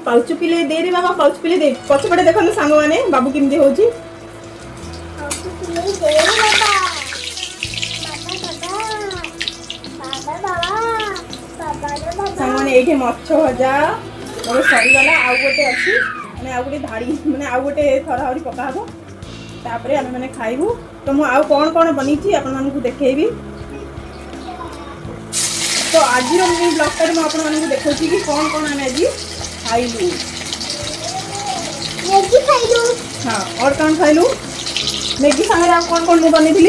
pouch पिले दे रे बाबा pouch पिले दे पछपटे देखो सांग माने बाबू केमती होची सांग माने एठी मच्छ भजा मोर सरी गला आउ गोटे अछि माने आउ गोटे धाड़ी माने आउ गोटे थरा हरी पका हबो तापरे हम माने खाइबू तो मु आउ कोन कोन बनीची आपन मानकु देखेबी तो आज ब्लॉग पर मैं आपको देखी कि कौन कौन आम आज खाइलु मैगी खाइलु हाँ और कौन खाइलु मैगी संगे आप कौन कौन मुझे बनी थी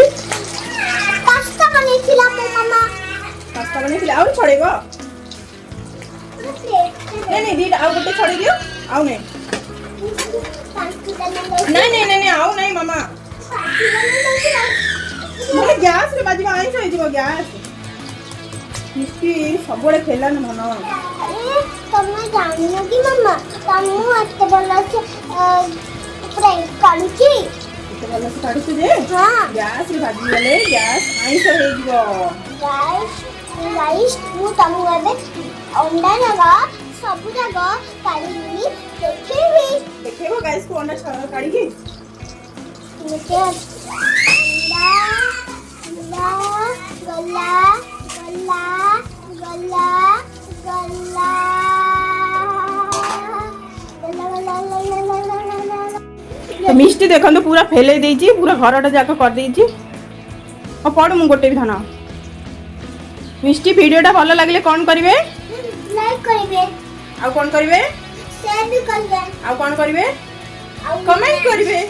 पास्ता बनी थी ला मम्मा पास्ता बनी थी और छड़ेगो नहीं दीद आउ गोटे छड़े दियो आउ नहीं आउ नहीं मामा मोर गैस रे बाजी में आइछ होई दिबो गैस मिस्टी सबले खेला न मन तुम जानियो कि मम्मा तमु एते बला से फ्राई कालुची एते बला से काढुछु जे हां गैस रे बाजी गले गैस आइछ होई दिबो गाइस मु तमु एबे अंडा लगा सब जगह काढी देखेबो गाइस को अंडा काढी की मुझे अंडा गला गला गला गला तो मिष्टी देखो तो पूरा फैले देइची पूरा घरटा जाक कर देइची और पड़ मु गोटे भी धना मिष्टी वीडियोटा भलो लागले कोन करिवे लाइक करिवे आ कोन करिवे शेयर भी करिवे आ कोन करिवे कमेंट करिवे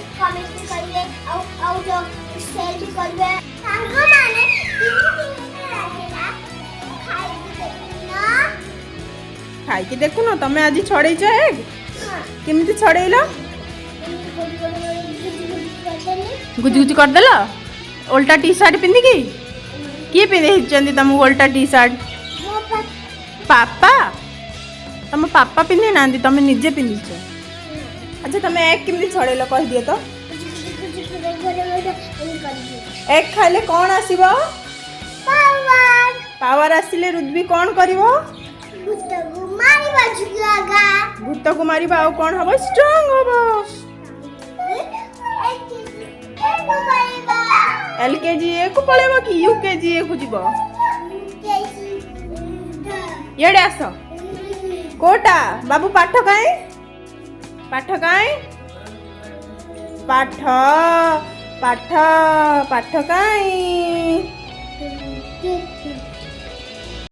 आउ जो शेयर भी करिवे सांग माने खाई के देखु न तमे आज छड़ेइछ एग केमिति छड़ेइला गुज गुज कर देला उल्टा टी शर्ट पिंदी की किए पिंदे चंदी तम उल्टा टी शर्ट पापा तम पापा पिंदे नांदी तमे निजे पिंदीछ अच्छा तमे एग केमिति छड़ेला कह दिए तो एग खाइले कोन आसीबो पावर पावर आसिले रुद्बी कोन करिवो भूत को मारिबा आ कोन हबो स्ट्रांग हबो एलकेजी ए को पळेबो कि यूकेजी ए को जीवो येडे आस कोटा बाबू पाठ काई पाठ पाठ पाठ काई